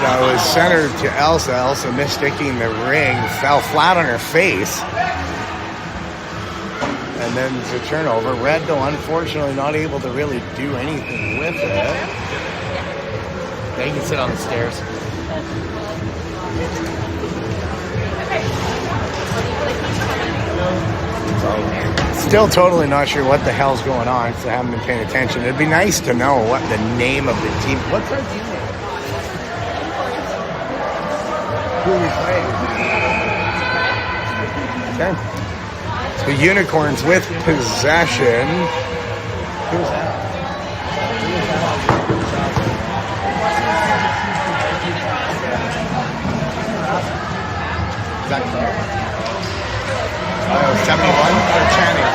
that was centered to Elsa. Elsa missticking the ring, fell flat on her face. And then it's a turnover. Red, though, unfortunately not able to really do anything with it. They can sit on the stairs. So, still totally not sure what the hell's going on because I haven't been paying attention. It'd be nice to know what the name of the team. What's our team name? Who are we playing? Okay. The Unicorns with possession. Who's that? Is that Claire? 71 for Channing.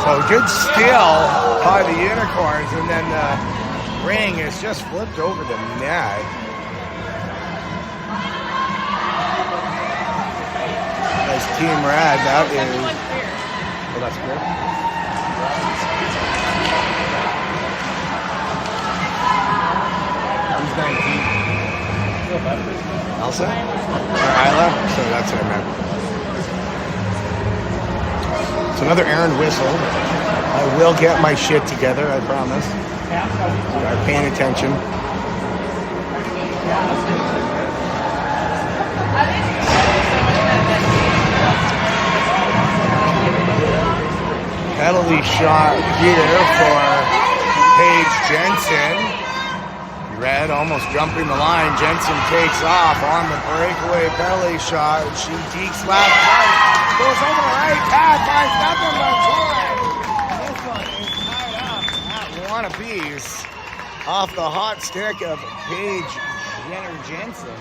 So good steal by the Unicorns, and then the ring is just flipped over the net. As Team Red, that is. Oh, that's good. Who's 19? Elsa? Or Isla? So that's what I meant. It's another errand whistle. I will get my shit together, I promise. I'm paying attention. Penalty shot here for Paige Jensen. Red almost jumping the line. Jensen takes off on the breakaway penalty shot. She dekes left right. Goes over the right pad. Finds nothing but time. This one is tied up at one apiece. Off the hot stick of Paige Jensen.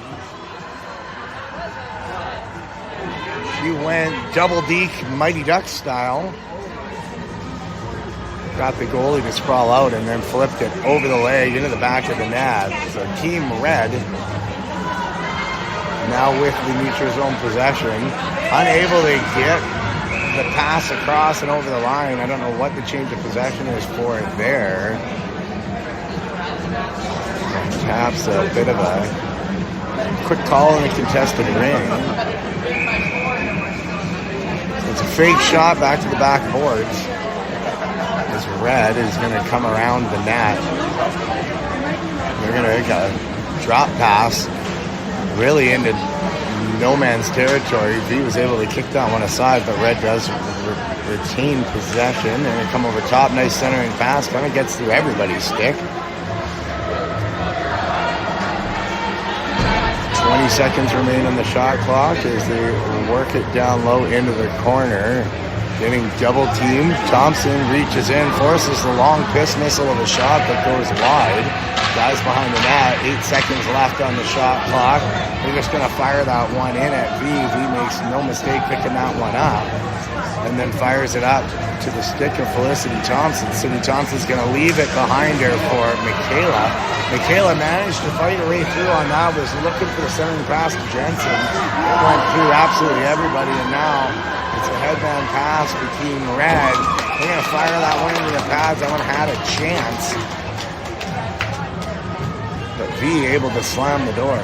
She went double deke Mighty Ducks style. Got the goalie to sprawl out and then flipped it over the leg into the back of the net. So Team Red, now with the neutral zone possession, unable to get the pass across and over the line. I don't know what the change of possession is for it there. Taps a bit of a quick call in a contested ring. It's a fake shot back to the back boards. Red is going to come around the net. They're going to make a drop pass really into no man's territory. V was able to kick that one aside, but Red does retain possession. And they come over top. Nice centering pass. Kind of gets through everybody's stick. 20 seconds remain on the shot clock as they work it down low into the corner. Getting double teamed. Thompson reaches in, forces the long piss missile of a shot that goes wide. Guys behind the net, 8 seconds left on the shot clock. They're just going to fire that one in at V. V makes no mistake picking that one up. And then fires it up to the stick of Felicity Thompson. Felicity Thompson's going to leave it behind her for Michaela. Michaela managed to fight her way through on that, was looking for the centering pass to Jensen. It went through absolutely everybody, and now it's a headband pass for Team Red. They're going to fire that one into the pads. That one had a chance. But V able to slam the door.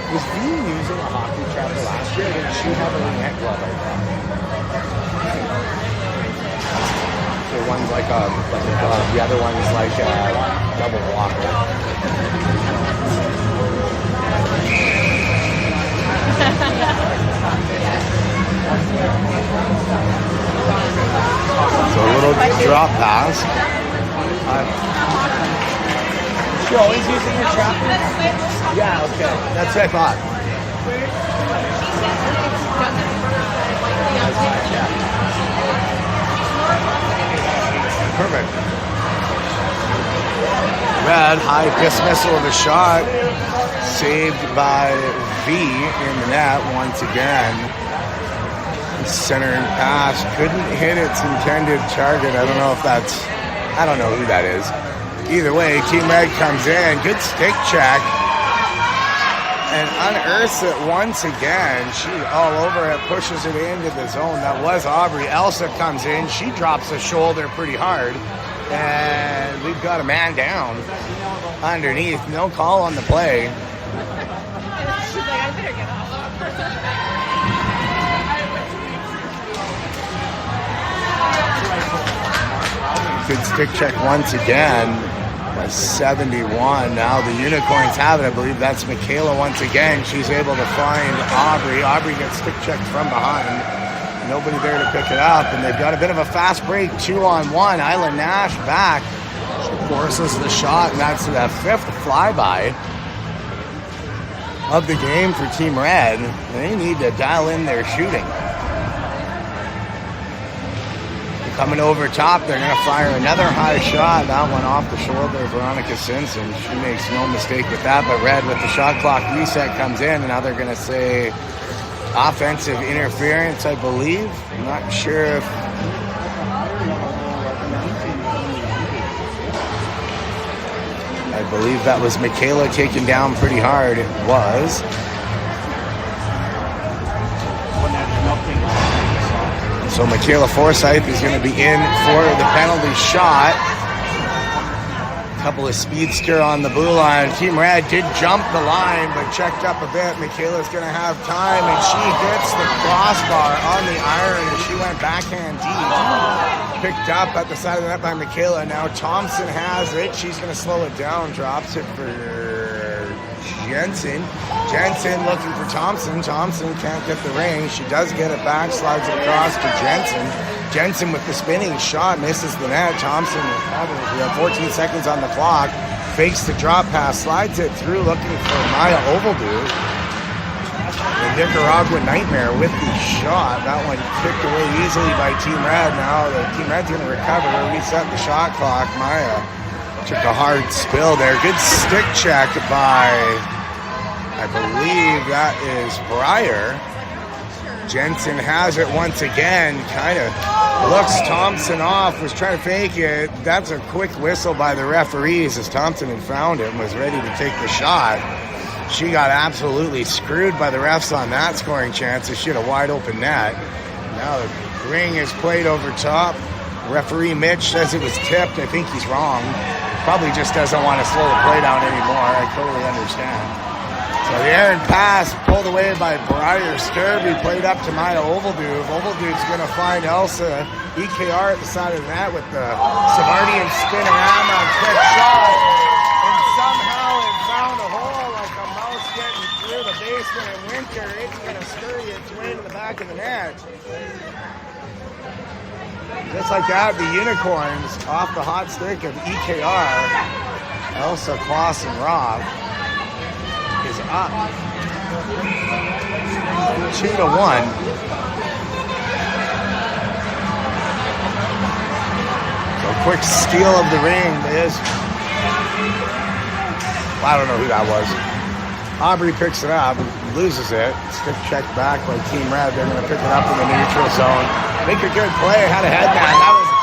Was V using a hockey chapter last year, or did she have a net glove like that? So one's like a glove, the other one's like a double blocker. So a little drop pass. She always using her trap? Yeah, okay. That's what I thought. Perfect. Red, high dismissal of the shot. Saved by V in the net once again. Centering pass. Couldn't hit its intended target. I don't know who that is. Either way, Team Red comes in. Good stick check. And unearths it once again. She all over it, pushes it into the zone. That was Aubrey. Elsa comes in. She drops a shoulder pretty hard. And we've got a man down underneath. No call on the play. She's like, I better get off. Good stick check once again by 71. Now the Unicorns have it. I believe that's Michaela once again. She's able to find Aubrey. Aubrey gets stick checked from behind. Nobody there to pick it up, and they've got a bit of a fast break, 2-on-1. Isla Nash back. She forces the shot, and that's the fifth flyby of the game for Team Red. They need to dial in their shooting. Coming over top, they're going to fire another high shot. That one off the shoulder of Veronica Simpson. She makes no mistake with that, but Red with the shot clock reset comes in, and now they're going to say offensive interference, I believe. I'm not sure if... I believe that was Michaela taken down pretty hard. It was. So Michaela Forsyth is going to be in for the penalty shot. Couple of speedster on the blue line. Team Red did jump the line, but checked up a bit. Michaela's going to have time, and she hits the crossbar on the iron, and she went backhand deep. Picked up at the side of the net by Michaela. Now Thompson has it. She's going to slow it down. Drops it for Jensen. Jensen looking for Thompson. Thompson can't get the ring. She does get it back. Slides it across to Jensen. Jensen with the spinning shot misses the net. Thompson, we have 14 seconds on the clock. Fakes the drop pass. Slides it through looking for Maya Ovaldu. The Nicaragua Nightmare with the shot. That one kicked away easily by Team Red. Now the Team Red's going to recover. Reset the shot clock. Maya took a hard spill there. Good stick check by, I believe that is Breyer. Jensen has it once again. Kind of looks Thompson off. Was trying to fake it. That's a quick whistle by the referees as Thompson had found him. Was ready to take the shot. She got absolutely screwed by the refs on that scoring chance. She had a wide open net. Now the ring is played over top. Referee Mitch says it was tipped. I think he's wrong. Probably just doesn't want to slow the play down anymore. I totally understand. So the errant pass pulled away by Breyer Skirby, played up to Maya Ovaldu. Ovaldu's going to find Elsa EKR at the side of the net with the Savardian spinning arm on quick shot. And somehow it found a hole like a mouse getting through the basement in winter. It's going to scurry its way to the back of the net. Just like that, the Unicorns off the hot stick of EKR. Elsa Clausen-Roth is up 2-1. So quick steal of the ring is, I don't know who that was. Aubrey picks it up, loses it. Stick checked back by Team Red. They're going to pick it up in the neutral zone. Make a good play. Had a headman. That was a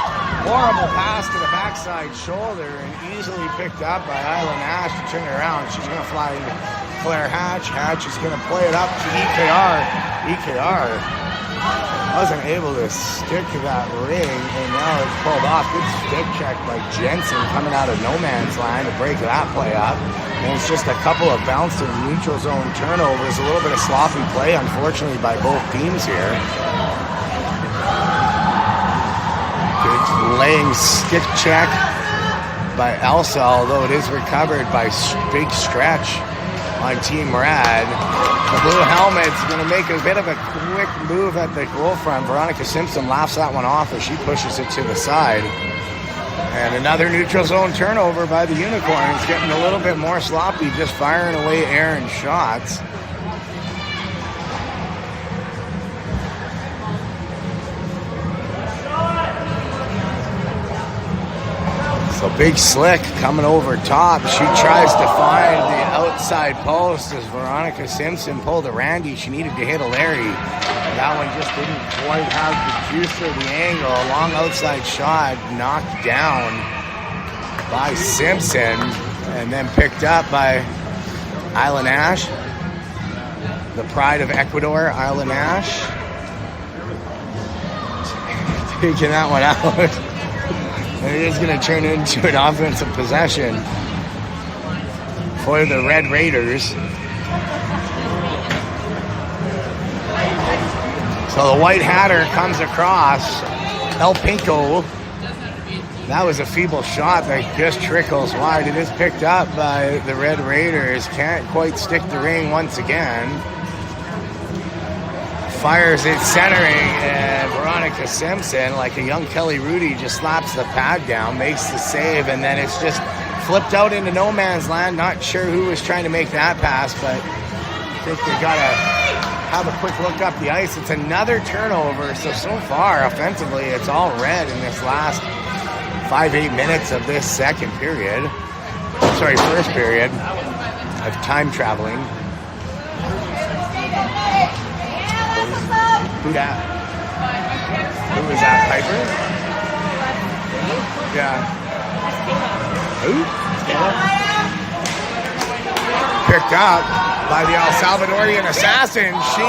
horrible pass to the backside shoulder and easily picked up by Isla Nash to turn it around. She's going to fly into Claire Hatch. Hatch is going to play it up to EKR. EKR wasn't able to stick to that ring, and now it's pulled off. Good stick check by Jensen coming out of no man's land to break that play up. And it's just a couple of bounced and neutral zone turnovers. A little bit of sloppy play, unfortunately, by both teams here. Good laying stick check by Elsa, although it is recovered by big stretch on Team Red. The blue helmet's going to make a bit of a quick move at the goal front. Veronica Simpson laughs that one off as she pushes it to the side. And another neutral zone turnover by the Unicorns, getting a little bit more sloppy, just firing away errant shots. So Big Slick coming over top. She tries to find the outside post as Veronica Simpson pulled a Randy. She needed to hit a Larry. That one just didn't quite have the juice or the angle. A long outside shot knocked down by Simpson and then picked up by Isla Nash. The pride of Ecuador, Isla Nash. Taking that one out. And it is going to turn into an offensive possession for the Red Raiders. So the White Hatter comes across. El Pinko. That was a feeble shot that just trickles wide. It is picked up by the Red Raiders. Can't quite stick the ring once again. Fires it centering, and Veronica Simpson, like a young Kelly Rudy, just slaps the pad down, makes the save, and then it's just flipped out into no man's land. Not sure who was trying to make that pass, but I think they got to have a quick look up the ice. It's another turnover, so far, offensively, it's all red in this last 5-8 minutes of this first period of time traveling. Who that? Who was that, Piper? Yeah. Who? Picked up by the El Salvadorian assassin. She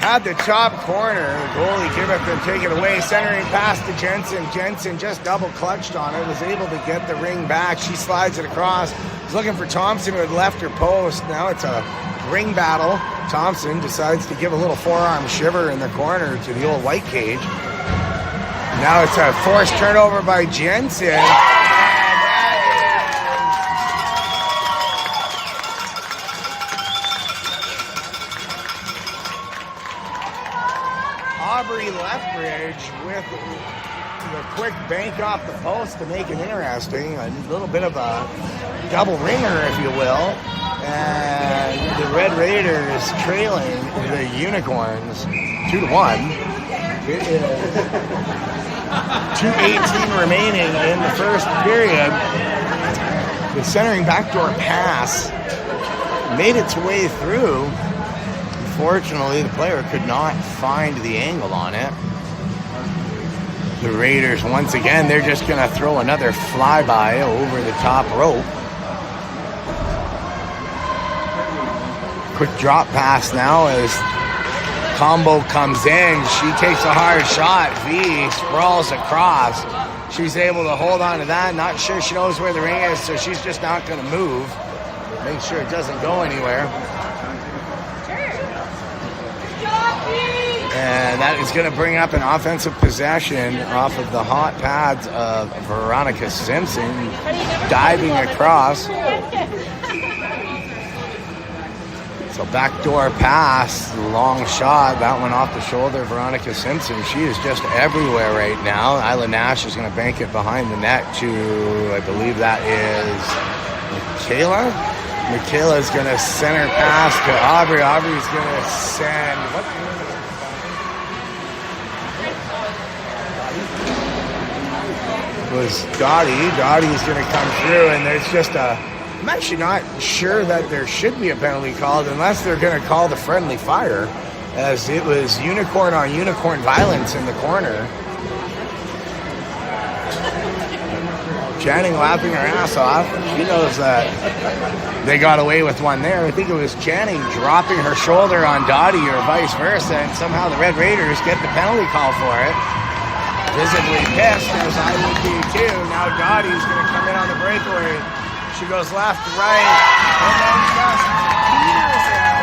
had the top corner. The goalie give it and take it away. Centering pass to Jensen. Jensen just double clutched on it. Was able to get the ring back. She slides it across. Was looking for Thompson, who had left her post. Now it's a ring battle. Thompson decides to give a little forearm shiver in the corner to the old white cage. Now it's a forced turnover by Jensen. Aubrey Lethbridge with the quick bank off the post to make it interesting. A little bit of a double ringer, if you will. And the Red Raiders trailing the Unicorns 2-1. It is 2:18 remaining in the first period. The centering backdoor pass made its way through. Unfortunately, the player could not find the angle on it. The Raiders, once again, they're just going to throw another flyby over the top rope. Quick drop pass now as combo comes in. She takes a hard shot. V sprawls across. She's able to hold on to that. Not sure she knows where the ring is, so she's just not going to move. Make sure it doesn't go anywhere. And that is going to bring up an offensive possession off of the hot pads of Veronica Simpson, diving across. So backdoor pass, long shot, that one off the shoulder of Veronica Simpson. She is just everywhere right now. Isla Nash is going to bank it behind the net to, I believe that is Michaela. Michaela is going to center pass to Aubrey. Aubrey's going to send, was Dottie. Dottie's going to come through, and there's just I'm actually not sure that there should be a penalty called unless they're going to call the friendly fire, as it was unicorn on unicorn violence in the corner. Channing laughing her ass off. She knows that they got away with one there. I think it was Channing dropping her shoulder on Dottie or vice versa, and somehow the Red Raiders get the penalty call for it. Visibly pissed, as I would be too. Now Dottie's going to come in on the breakaway. She goes left, right, and then just Peterson.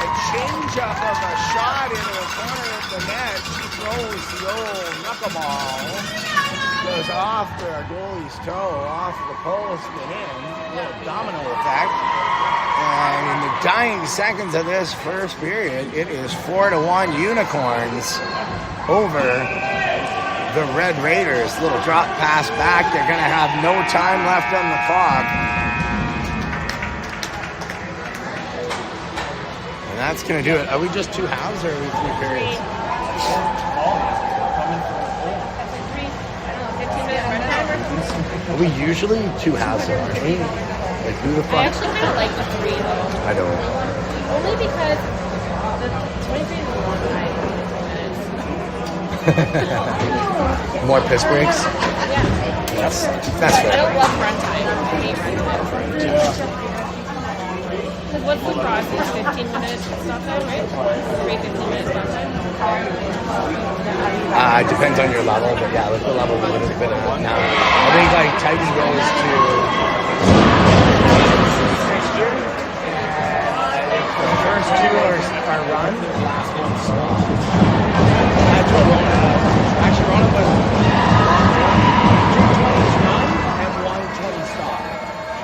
A change-up of a shot into the corner of the net. She throws the old knuckleball. Goes off the goalie's toe, off the post and in. A little domino effect. And in the dying seconds of this first period, it is 4-1 Unicorns over the Red Raiders. Little drop pass back. They're going to have no time left on the clock. And that's going to do it. Are we just two halves or are we three periods? Are we usually two halves, aren't we? Like, who the fuck? I actually kind of like the three, though. I don't. Only because the 23 is a long time. More piss breaks? Yeah. That's fair. I don't love run time. I hate run time. Because what's the process? 15 minutes stop time, right? 15 minutes stop time? It depends on your level, but yeah, with the level a little bit of one now. I think like Titan goes to next year. The first two are run, the last one's stop. That's what Rona does. Actually, Rona was 220s run and 120 stop.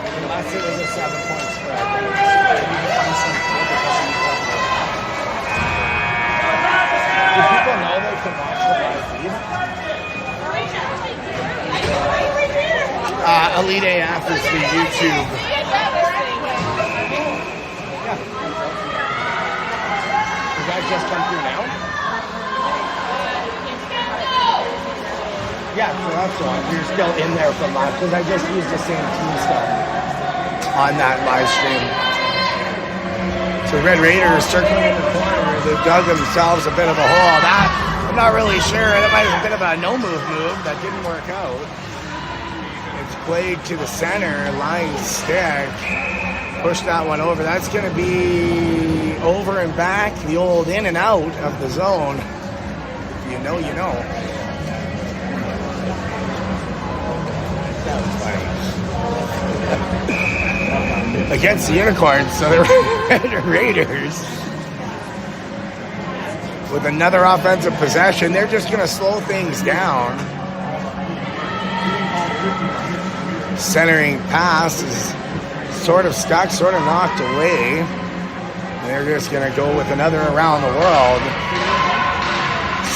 Unless it was a 7-point spread. Then it's you can find some good because you cover it. Do people know they can watch the live feed? Elite AF is the YouTube. Yeah. Did that just come through now? Yeah, so that's the one. You're still in there from live because I just used the same team stuff on that live stream. So Red Raiders circling in the corner. They've dug themselves a bit of a hole. That I'm not really sure. That might have been a bit of a no-move move. That didn't work out. It's played to the center, line stick. Push that one over. That's going to be over and back, the old in and out of the zone. If you know, you know. That was funny. Against the Unicorns, so the Red Raiders with another offensive possession. They're just going to slow things down. Centering pass is sort of stuck, sort of knocked away. They're just going to go with another around the world.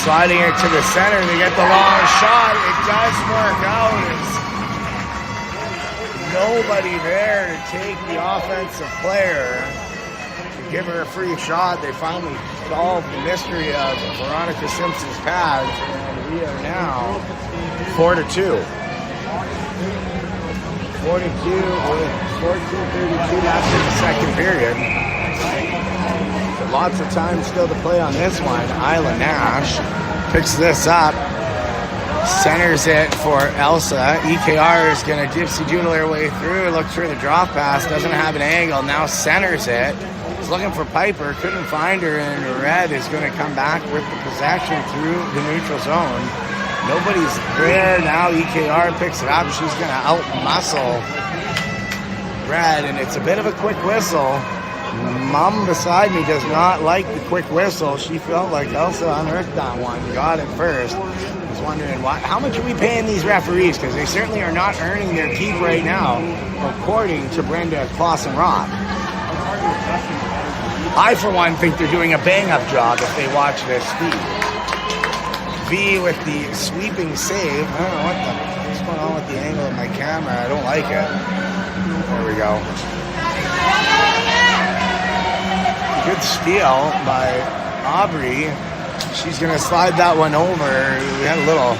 Sliding it to the center, they get the long shot. It does work out. There's nobody there to take the offensive player. Give her a free shot. They finally solved the mystery of Veronica Simpson's pads, and we are now 4-2. 42 with 14:32 after the second period. But lots of time still to play on this one. Isla Nash picks this up, centers it for Elsa. EKR is going to gypsy doodle her way through, look through the drop pass, doesn't have an angle, now centers it. Was looking for Piper, couldn't find her, and Red is going to come back with the possession through the neutral zone. Nobody's there now. EKR picks it up. She's going to out-muscle Red, and it's a bit of a quick whistle. Mom beside me does not like the quick whistle. She felt like Elsa unearthed that one, got it first. Was wondering how much are we paying these referees, because they certainly are not earning their keep right now, according to Brenda Clausen-Roth. I, for one, think they're doing a bang-up job if they watch this feed. V with the sweeping save. I don't know what's going on with the angle of my camera. I don't like it. There we go. Good steal by Aubrey. She's going to slide that one over. We had a little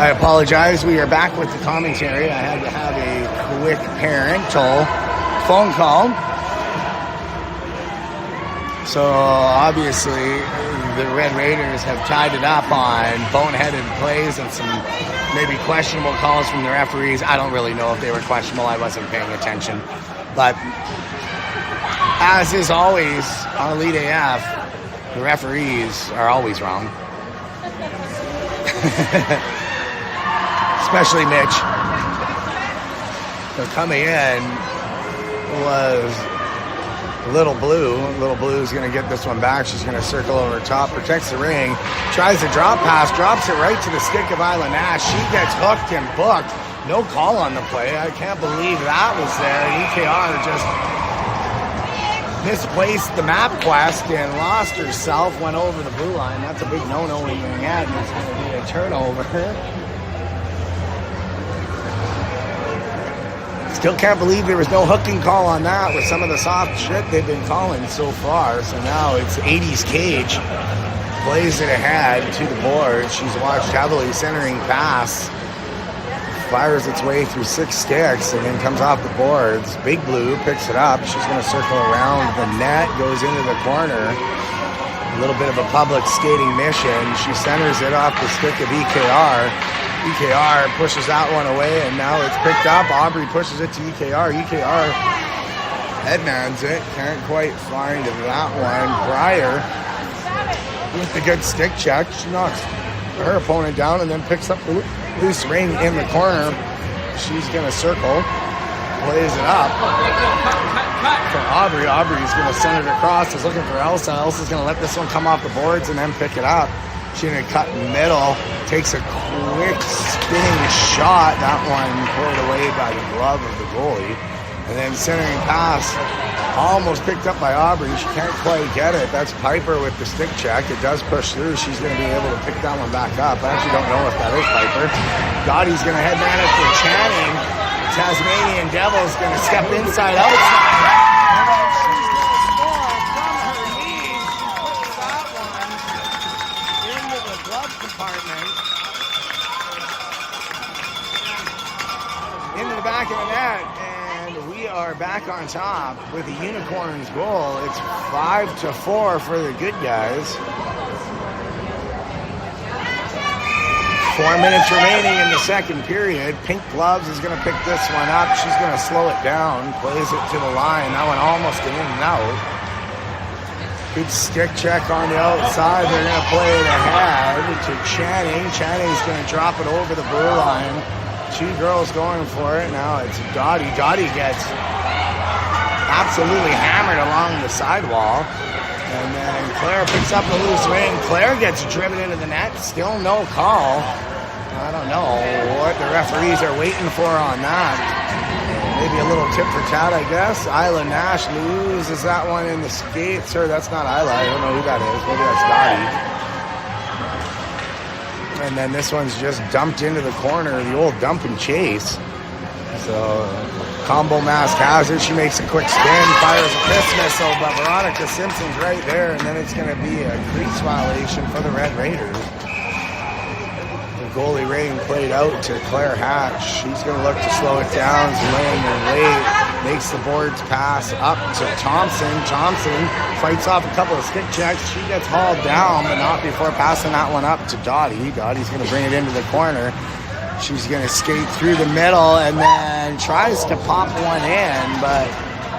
I apologize. We are back with the commentary. I had to have a quick parental phone call. So obviously the Red Raiders have tied it up on boneheaded plays and some maybe questionable calls from the referees. I don't really know if they were questionable. I wasn't paying attention. But as is always on Elite AF, the referees are always wrong. Especially Mitch. So coming in was Little Blue. Little Blue is going to get this one back. She's going to circle over top, protects the ring, tries to drop pass, drops it right to the stick of Isla Nash. She gets hooked and booked. No call on the play. I can't believe that was there. EKR just misplaced the map quest and lost herself, went over the blue line. That's a big no-no in Ringette, and it's going to be a turnover. Still can't believe there was no hooking call on that with some of the soft shit they've been calling so far. So now it's 80's Cage. Plays it ahead to the board. She's watched heavily, centering pass. Fires its way through 6 sticks and then comes off the boards. Big Blue picks it up. She's going to circle around the net, goes into the corner. A little bit of a public skating mission. She centers it off the stick of EKR. EKR pushes that one away, and now it's picked up. Aubrey pushes it to EKR. EKR headmans it. Can't quite find that one. Breyer with the good stick check. She knocks her opponent down and then picks up the loose ring in the corner. She's going to circle. Plays it up for Aubrey. Aubrey's going to send it across. Is looking for Elsa. Elsa's going to let this one come off the boards and then pick it up. She's going to cut middle. Takes a quick spinning shot. That one pulled away by the glove of the goalie. And then centering pass, almost picked up by Aubrey. She can't quite get it. That's Piper with the stick check. It does push through. She's going to be able to pick that one back up. I actually don't know if that is Piper. Dottie's going to headman it for Channing. The Tasmanian Devil's going to step inside, outside. Into the back of the net, and we are back on top with the Unicorns goal. It's 5-4 for the good guys. 4 minutes remaining in the second period. Pink Gloves is going to pick this one up. She's going to slow it down, plays it to the line. That one almost in and out. Good stick check on the outside. They're going to play it ahead to Channing. Channing's going to drop it over the blue line. 2 girls going for it. Now it's Dottie. Dottie gets absolutely hammered along the sidewall. And then Claire picks up the loose ring. Claire gets driven into the net. Still no call. I don't know what the referees are waiting for on that. Maybe a little tip for tat, I guess. Isla Nash loses that one in the skates. Or that's not Isla. I don't know who that is. Maybe that's Dottie. And then this one's just dumped into the corner, the old dump and chase. So combo mask has it. She makes a quick spin, fires a piss missile, but Veronica Simpson's right there, and then it's going to be a crease violation for the Red Raiders. The goalie ring played out to Claire Hatch. She's going to look to slow it down. She's laying her late. Makes the boards pass up to Thompson. Thompson fights off a couple of stick checks. She gets hauled down, but not before passing that one up to Dottie. Dottie's going to bring it into the corner. She's going to skate through the middle and then tries to pop one in, but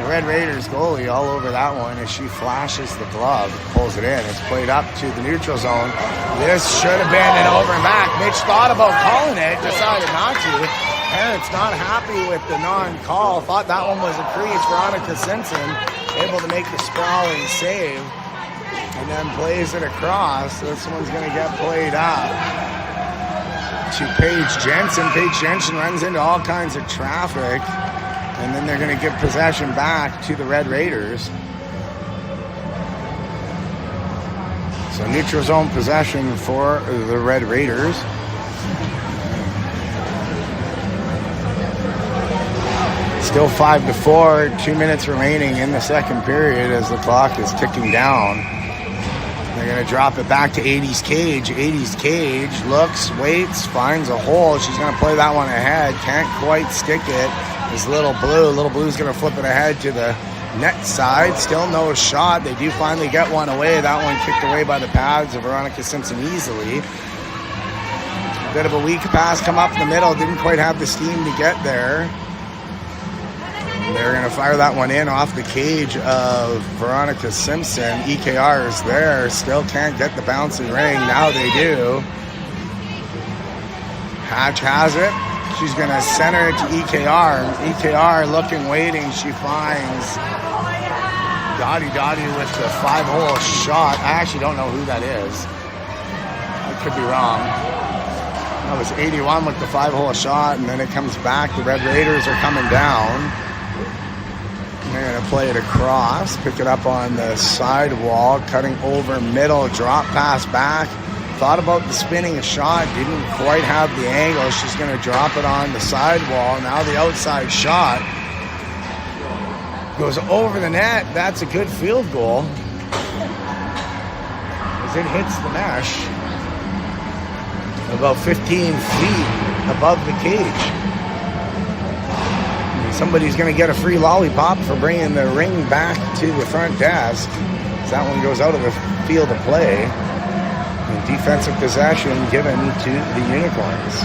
the Red Raiders goalie all over that one as she flashes the glove, pulls it in. It's played up to the neutral zone. This should have been an over and back. Mitch thought about calling it, decided not to. Parents not happy with the non-call. Thought that one was a crease. Veronica Simpson able to make the sprawling save and then plays it across. This one's going to get played up to Paige Jensen. Paige Jensen runs into all kinds of traffic, and then they're going to give possession back to the Red Raiders. So neutral zone possession for the Red Raiders. Still 5-4, 2 minutes remaining in the second period as the clock is ticking down. They're going to drop it back to 80's Cage. 80's Cage looks, waits, finds a hole. She's going to play that one ahead. Can't quite stick it. Is Little Blue. Little Blue's going to flip it ahead to the net side. Still no shot. They do finally get one away. That one kicked away by the pads of Veronica Simpson easily. A bit of a weak pass come up in the middle. Didn't quite have the steam to get there. They're going to fire that one in off the cage of Veronica Simpson. EKR is there. Still can't get the bouncing ring. Now they do. Hatch has it. She's going to center it to EKR. EKR looking, waiting. She finds Dottie with the 5-hole shot. I actually don't know who that is. I could be wrong. That was 81 with the 5-hole shot, and then it comes back. The Red Raiders are coming down. They're going to play it across, pick it up on the sidewall, cutting over middle, drop pass back. Thought about the spinning shot, didn't quite have the angle. She's going to drop it on the sidewall. Now the outside shot goes over the net. That's a good field goal as it hits the mesh about 15 feet above the cage. Somebody's going to get a free lollipop for bringing the ring back to the front desk. That one goes out of the field of play. And defensive possession given to the Unicorns.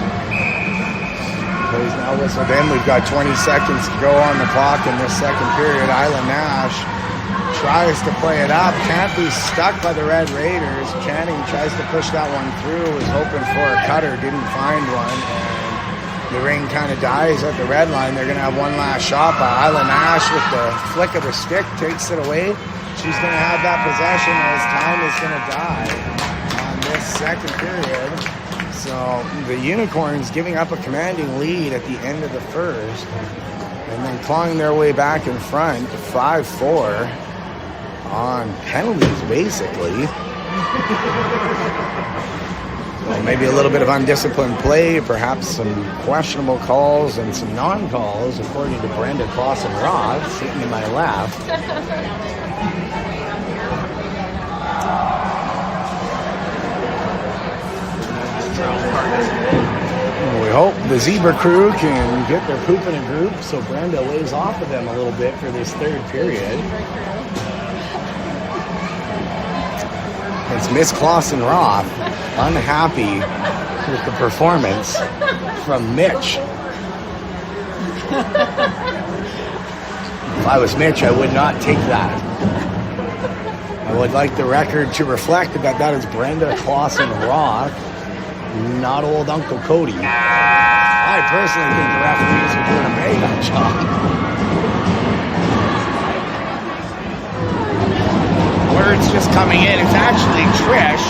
Plays now whistled in. We've got 20 seconds to go on the clock in this second period. Isla Nash tries to play it up. Can't be stuck by the Red Raiders. Channing tries to push that one through. Was hoping for a cutter. Didn't find one. The ring kind of dies at the red line. They're going to have one last shot by Isla Nash with the flick of the stick, takes it away. She's going to have that possession as time is going to die on this second period. So the Unicorns giving up a commanding lead at the end of the first and then clawing their way back in front, 5-4 on penalties, basically. Well, maybe a little bit of undisciplined play, perhaps some questionable calls and some non-calls, according to Brenda Clausen-Roth, sitting to my left. We hope the Zebra crew can get their poop in a group, so Brenda lays off of them a little bit for this third period. It's Miss Clausen-Roth, unhappy with the performance from Mitch. If I was Mitch, I would not take that. I would like the record to reflect that is Brenda Clausen-Roth, not old Uncle Cody. I personally think the referees are doing a very good job. Words just coming in. It's actually Trish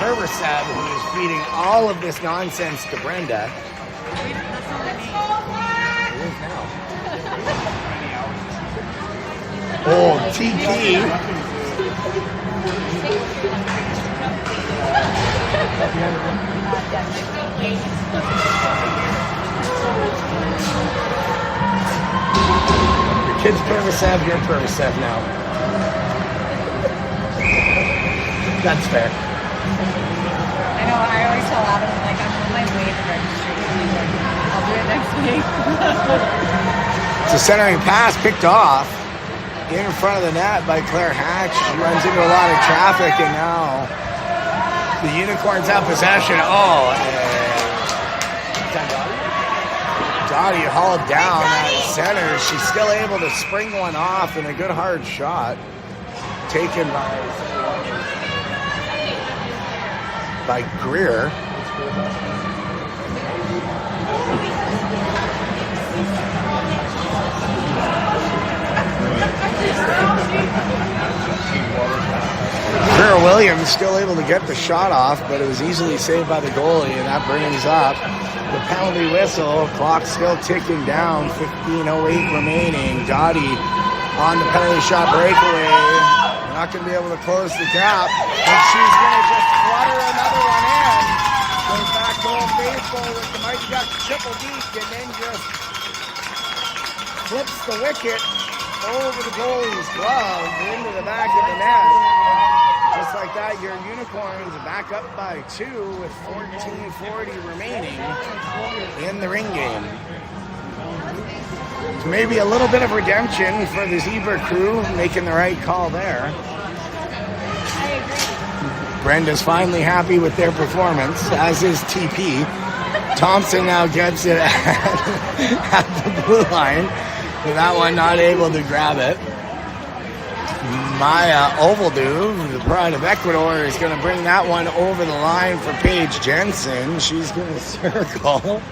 Herbersev who is feeding all of this nonsense to Brenda. Oh, TP. Your kid's Herbersev, you're Herbersev now. That's fair. I know, I always tell Adam, like, I'm on my way to the registry. I'll do it next week. It's a centering pass picked off in front of the net by Claire Hatch. She runs into a lot of traffic, and now the Unicorns have possession. Oh, Dottie hauled down at center. She's still able to spring one off, and a good hard shot taken by Greer. Greer Williams still able to get the shot off, but it was easily saved by the goalie, and that brings up the penalty whistle. Clock still ticking down, 15:08 remaining. Dottie on the penalty shot breakaway. Not going to be able to close the gap, but she's going to just flutter another one in. Goes back to Old Faithful with the Mighty Ducks triple deep, and then just flips the wicket over the goalie's glove into the back of the net. like that, your Unicorns are back up by 2 with 14:40 remaining in the ring game. So maybe a little bit of redemption for the Zebra crew, making the right call there. Brenda's finally happy with their performance, as is TP. Thompson now gets it at the blue line. With that one not able to grab it. Maya Ovaldu, the pride of Ecuador, is going to bring that one over the line for Paige Jensen. She's going to circle.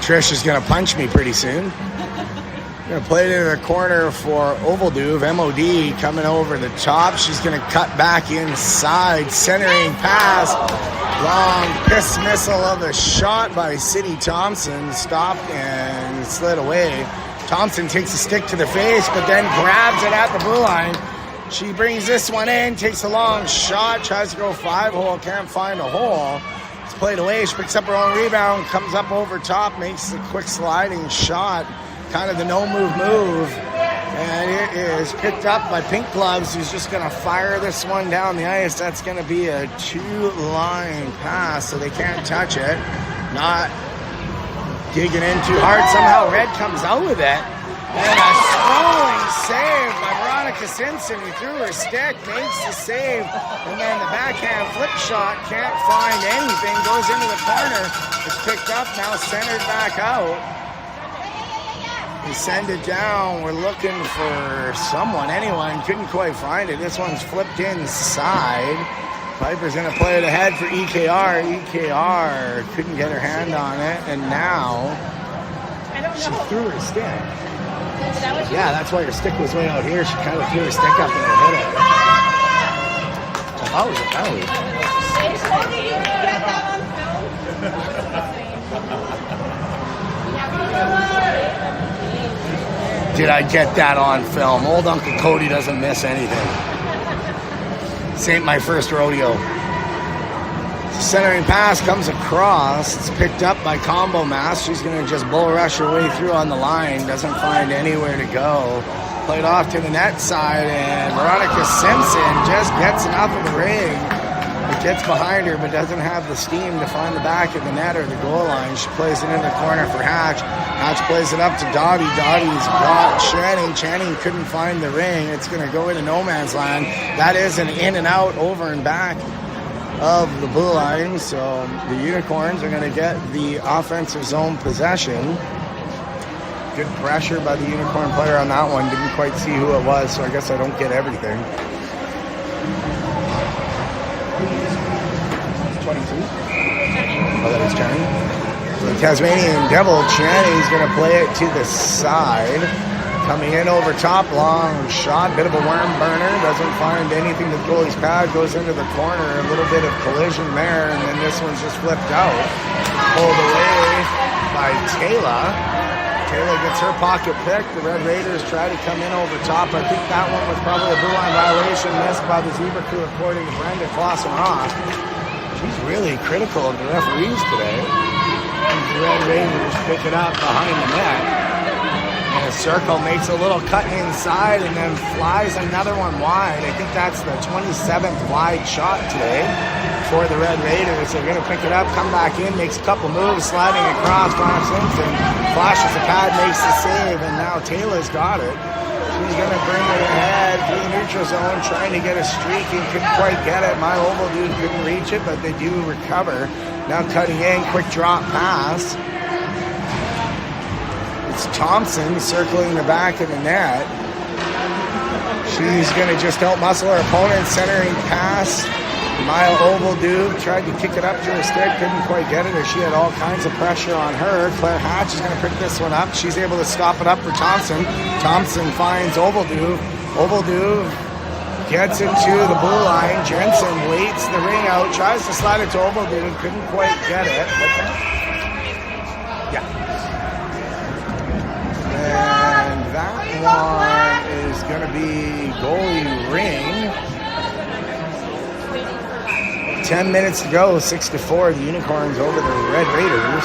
Trish is going to punch me pretty soon. Going to play it in the corner for Ovaldu. MOD coming over the top. She's going to cut back inside. Centering pass. Long piss missile of a shot by City Thompson. Stopped and slid away. Thompson takes a stick to the face, but then grabs it at the blue line. She brings this one in, takes a long shot, tries to go 5-hole, can't find a hole. It's played away. She picks up her own rebound, comes up over top, makes the quick sliding shot. Kind of the no-move move. And it is picked up by Pink Gloves, who's just going to fire this one down the ice. That's going to be a 2-line pass, so they can't touch it. Not digging in too hard. Somehow Red comes out with it. And a sprawling save by Veronica Simpson, who threw her stick, makes the save. And then the backhand flip shot, can't find anything, goes into the corner. It's picked up now, centered back out. We send it down. We're looking for someone, anyone. Couldn't quite find it. This one's flipped inside. Piper's going to play it ahead for EKR. EKR couldn't get her hand on it. And now she threw her stick. Yeah, that's why her stick was way out here. She kind of threw her stick up and it hit it. Oh, that was a penalty. Did I get that on film? Old Uncle Cody doesn't miss anything. This ain't my first rodeo. Centering pass comes across. It's picked up by Combo Mass. She's going to just bull rush her way through on the line. Doesn't find anywhere to go. Played off to the net side, and Veronica Simpson just gets enough of the ring. It gets behind her, but doesn't have the steam to find the back of the net or the goal line. She plays it in the corner for Hatch. Hatch plays it up to Dottie. Dottie's got Channing. Channing couldn't find the ring. It's going to go into no man's land. That is an in and out, over and back of the blue line. So the Unicorns are going to get the offensive zone possession. Good pressure by the Unicorn player on that one. Didn't quite see who it was, so I guess I don't get everything. 22. Oh, that is Channing. So the Tasmanian Devil, Channing's going to play it to the side. Coming in over top, long shot, bit of a worm burner. Doesn't find anything to the goalie's pad, goes into the corner. A little bit of collision there, and then this one's just flipped out. Pulled away by Taylor. Taylor gets her pocket picked. The Red Raiders try to come in over top. I think that one was probably a blue line violation missed by the Zebra crew, according to Brenda Klossen-Ross. She's really critical of the referees today. The Red Raiders pick it up behind the net. And a circle makes a little cut inside and then flies another one wide. I think that's the 27th wide shot today for the Red Raiders. They're going to pick it up, come back in, makes a couple moves, sliding across. Connor Simpson flashes the pad, makes the save, and now Taylor's got it. She's going to bring it ahead through the neutral zone, trying to get a streak and couldn't quite get it. My Oval dude couldn't reach it, but they do recover. Now cutting in, quick drop pass. It's Thompson circling the back of the net. She's going to just help muscle her opponent, centering pass. Maya Oval dude tried to kick it up to her stick, couldn't quite get it, as she had all kinds of pressure on her. Claire Hatch is going to pick this one up. She's able to stop it up for Thompson. Thompson finds Ovaldu. Ovaldu gets into the blue line. Jensen waits the ring out, tries to slide it to Ovaldu, couldn't quite get it. Yeah. And that one is going to be goalie ring. 10 minutes to go, 6-4, the Unicorns over the Red Raiders.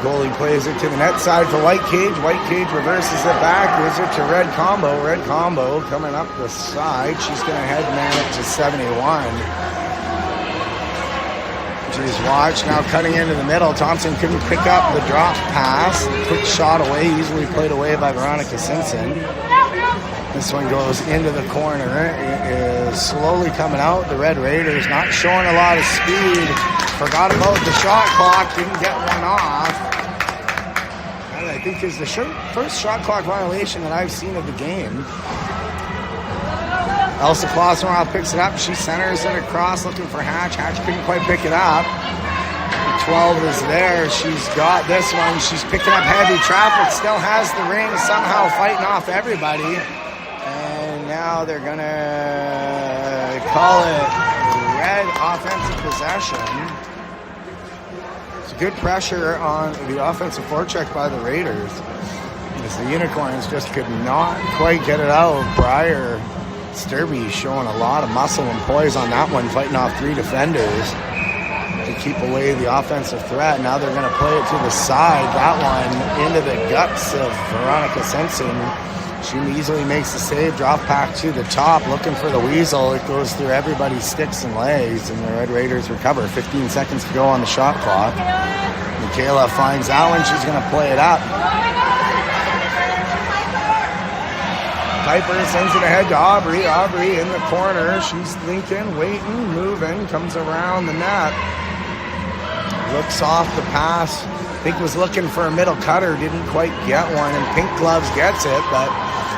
Goalie plays it to the net side for White Cage. White Cage reverses it back, gives it to Red Combo. Red Combo coming up the side. She's going to head man it to 71. She's watched now cutting into the middle. Thompson couldn't pick up the drop pass. Quick shot away, easily played away by Veronica Simpson. This one goes into the corner. It is slowly coming out. The Red Raiders not showing a lot of speed. Forgot about the shot clock. Didn't get one off. And I think is the first shot clock violation that I've seen of the game. Elsa Clausenroth picks it up. She centers it across looking for Hatch. Hatch couldn't quite pick it up. The 12 is there. She's got this one. She's picking up heavy traffic. Still has the ring. Somehow fighting off everybody. And now they're going to call it Red offensive possession. It's good pressure on the offensive forecheck by the Raiders. As the Unicorns just could not quite get it out. Briar Sturby showing a lot of muscle and poise on that one, fighting off 3 defenders to keep away the offensive threat. Now they're going to play it to the side. That one into the guts of Veronica Simpson. She easily makes the save. Drop back to the top, looking for the weasel. It goes through everybody's sticks and legs, and the Red Raiders recover. 15 seconds to go on the shot clock. Michaela finds that one. She's going to play it up. Piper sends it ahead to Aubrey. Aubrey in the corner. She's thinking, waiting, moving. Comes around the net. Looks off the pass. I think was looking for a middle cutter. Didn't quite get one. And Pink Gloves gets it, but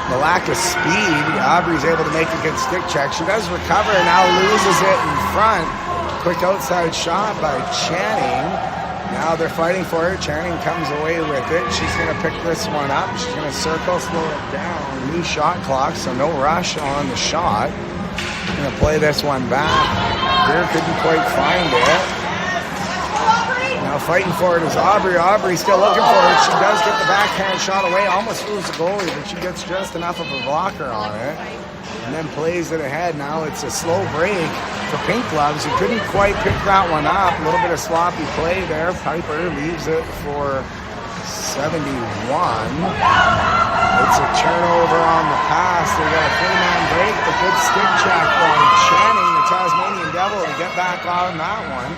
the lack of speed. Aubrey's able to make a good stick check. She does recover and now loses it in front. Quick outside shot by Channing. Now they're fighting for it. Channing comes away with it. She's going to pick this one up. She's going to circle, slow it down. New shot clock, so no rush on the shot. Going to play this one back. Greer couldn't quite find it. Now fighting for it is Aubrey. Aubrey still looking for it. She does get the backhand shot away. Almost fools the goalie, but she gets just enough of a blocker on it. And then plays it ahead. Now it's a slow break for Pink Gloves, who couldn't quite pick that one up. A little bit of sloppy play there. Piper leaves it for 71. It's a turnover on the pass. They got a 3-man break. The good stick check by Channing, the Tasmanian Devil, to get back on that one.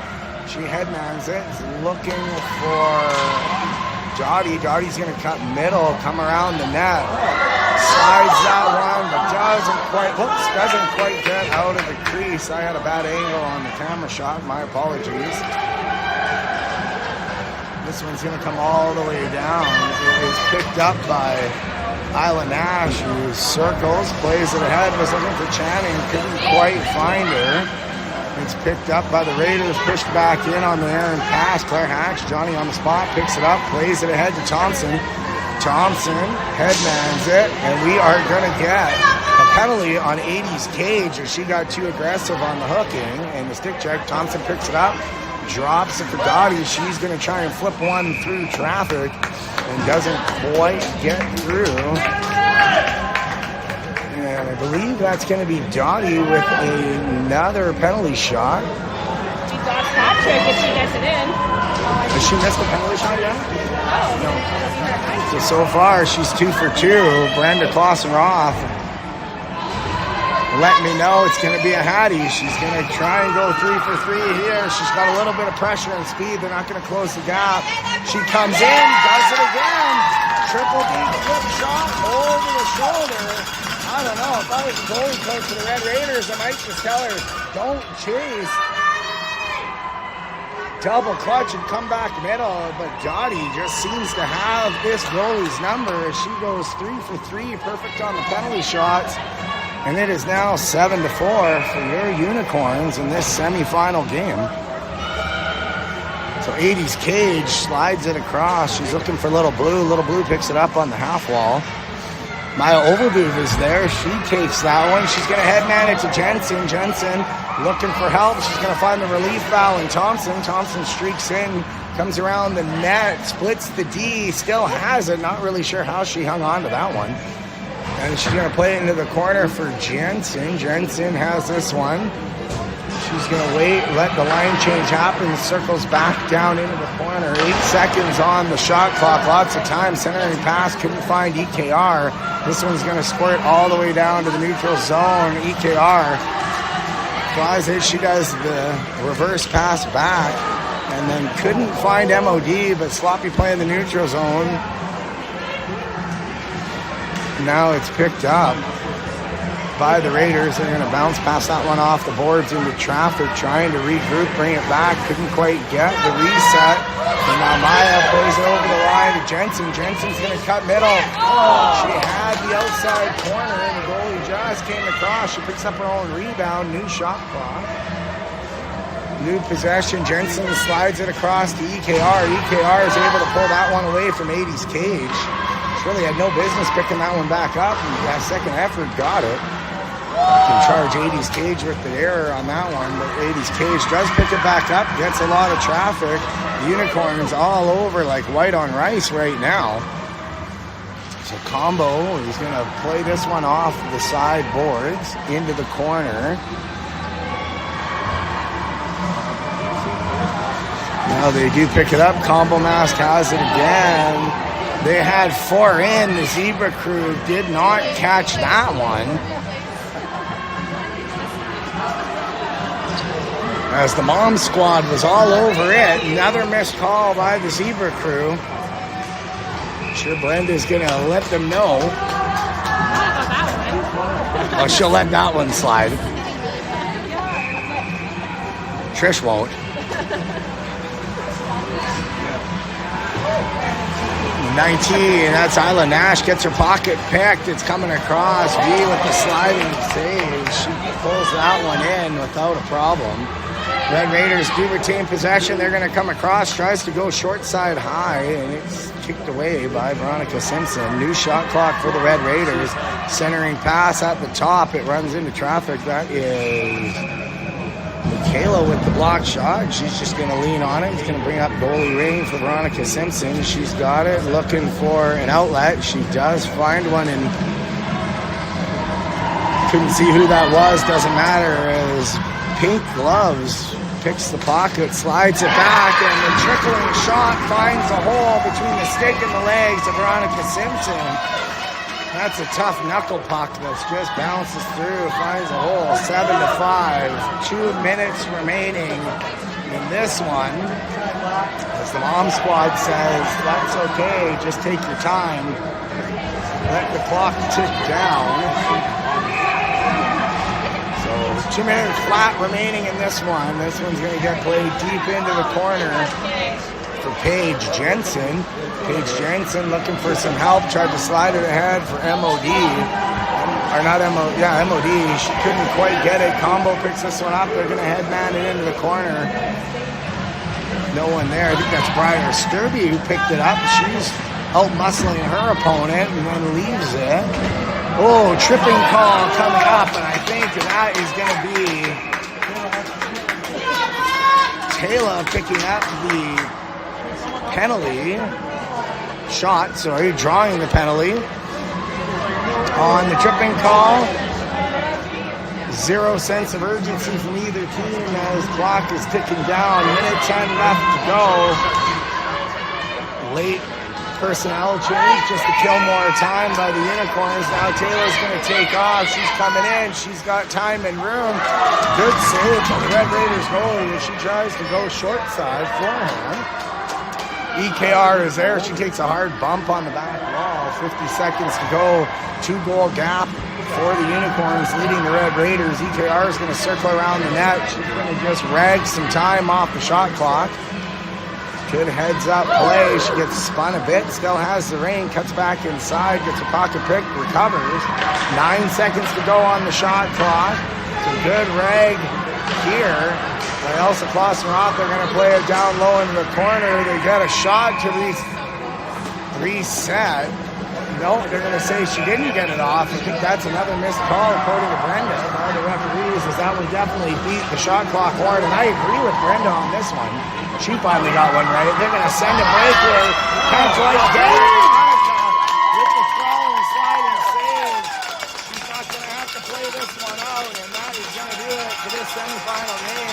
She headmans it. Looking for Dottie. Dottie's going to cut middle, come around the net. Slides that one, but doesn't quite get out of the crease. I had a bad angle on the camera shot. My apologies. This one's going to come all the way down. It is picked up by Isla Nash, who circles, plays it ahead, was looking for Channing, couldn't quite find her. It's picked up by the Raiders, pushed back in on the errant pass. Claire Hatch, Johnny on the spot, picks it up, plays it ahead to Thompson. Thompson headmans it, and we are going to get a penalty on 80's Cage as she got too aggressive on the hooking and the stick check. Thompson picks it up, drops it for Dottie. She's going to try and flip one through traffic and doesn't quite get through. And I believe that's going to be Dottie with another penalty shot. She dodged Patrick if she gets it in. Has she missed the penalty shot yet? No. So far, she's 2 for 2. Brenda Clausen-Roth let me know it's going to be a Hattie. She's going to try and go 3 for 3 here. She's got a little bit of pressure and speed. They're not going to close the gap. She comes in, does it again. Triple D flip shot over the shoulder. I don't know. If I was the goalie coach for the Red Raiders, I might just tell her, don't chase. Double clutch and come back middle, but Dottie just seems to have this goalie's number as she goes 3 for 3, perfect on the penalty shots. And it is now 7-4 for your Unicorns in this semifinal game. So 80's Cage slides it across. She's looking for Little Blue. Little Blue picks it up on the half wall. Maya Overboov is there. She takes that one. She's going to headman it to Jensen. Jensen looking for help. She's going to find the relief foul in Thompson. Thompson streaks in, comes around the net, splits the D, still has it. Not really sure how she hung on to that one. And she's going to play it into the corner for Jensen. Jensen has this one. She's going to wait, let the line change happen, circles back down into the corner. 8 seconds on the shot clock, lots of time. Centering pass, couldn't find EKR. This one's going to squirt all the way down to the neutral zone. EKR flies it. She does the reverse pass back and then couldn't find MOD, but sloppy play in the neutral zone. Now it's picked up by the Raiders. They're going to bounce past that one off the boards into traffic, trying to regroup, bring it back. Couldn't quite get the reset. And now Maya plays it over the line to Jensen. Jensen's going to cut middle. She had the outside corner, and the goalie just came across. She picks up her own rebound. New shot clock. New possession. Jensen slides it across to EKR. EKR is able to pull that one away from 80's cage. She really had no business picking that one back up, and that second effort got it. Can charge 80's cage with the error on that one, but 80's cage does pick it back up, gets a lot of traffic. The Unicorns all over like white on rice right now. So Combo is going to play this one off the side boards into the corner. Now they do pick it up. Combo Mask has it again. They had 4 in. The Zebra Crew did not catch that one. As the Mom Squad was all over it. Another missed call by the Zebra Crew. I'm sure Brenda's going to let them know. Oh, she'll let that one slide. Trish won't. 19, that's Isla Nash, gets her pocket picked. It's coming across. V with the sliding save. She pulls that one in without a problem. Red Raiders do retain possession. They're going to come across, tries to go short side high, and it's kicked away by Veronica Simpson. New shot clock for the Red Raiders. Centering pass at the top. It runs into traffic. That is Michaela with the block shot. She's just going to lean on it. It's going to bring up goalie ring for Veronica Simpson. She's got it, looking for an outlet. She does find one, and couldn't see who that was. Doesn't matter, as Pink Gloves picks the pocket, slides it back, and the trickling shot finds a hole between the stick and the legs of Veronica Simpson. That's a tough knuckle puck that's just bounces through, finds a hole. 7-5. 2 minutes remaining in this one. As the Mom Squad says, that's okay, just take your time. Let the clock tick down. 2 minutes flat remaining in this one. This one's going to get played deep into the corner for Paige Jensen. Paige Jensen looking for some help. Tried to slide it ahead for MOD. Or not MOD. Yeah, MOD. She couldn't quite get it. Combo picks this one up. They're going to headman it into the corner. No one there. I think that's Briar Sturby who picked it up. She's out-muscling her opponent and then leaves it. Oh, tripping call coming up, and I think that is going to be Taylor picking up the penalty shot, drawing the penalty on the tripping call. Zero sense of urgency from either team as clock is ticking down. Minute 10 left to go. Late personnel change just to kill more time by the Unicorns. Now Taylor's going to take off. She's coming in. She's got time and room. Good save by the Red Raiders goalie as she tries to go short side forehand. EKR is there. She takes a hard bump on the back wall. 50 seconds to go. 2-goal gap for the Unicorns leading the Red Raiders. EKR is going to circle around the net. She's going to just rag some time off the shot clock. Good heads-up play. She gets spun a bit, still has the ring, cuts back inside, gets her pocket picked, recovers. 9 seconds to go on the shot clock. Some good rag here. By Elsa Klossner-Roth, they're going to play it down low into the corner. They got a shot to reset. No, they're going to say she didn't get it off. I think that's another missed call, according to Brenda, by the referees, as that one definitely beat the shot clock hard. And I agree with Brenda on this one. She finally got one right. They're going to send a breakaway. Can't quite get it. With the sprawling sliding save. She's not going to have to play this one out, and that is going to do it for this semifinal game.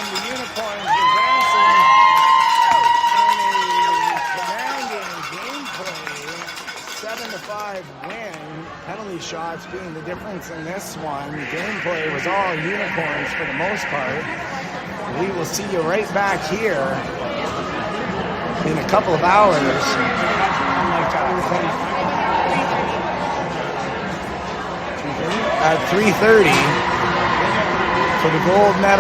shots being the difference in this one. Gameplay was all unicorns for the most part. We will see you right back here in a couple of hours at 3:30 for the gold medal.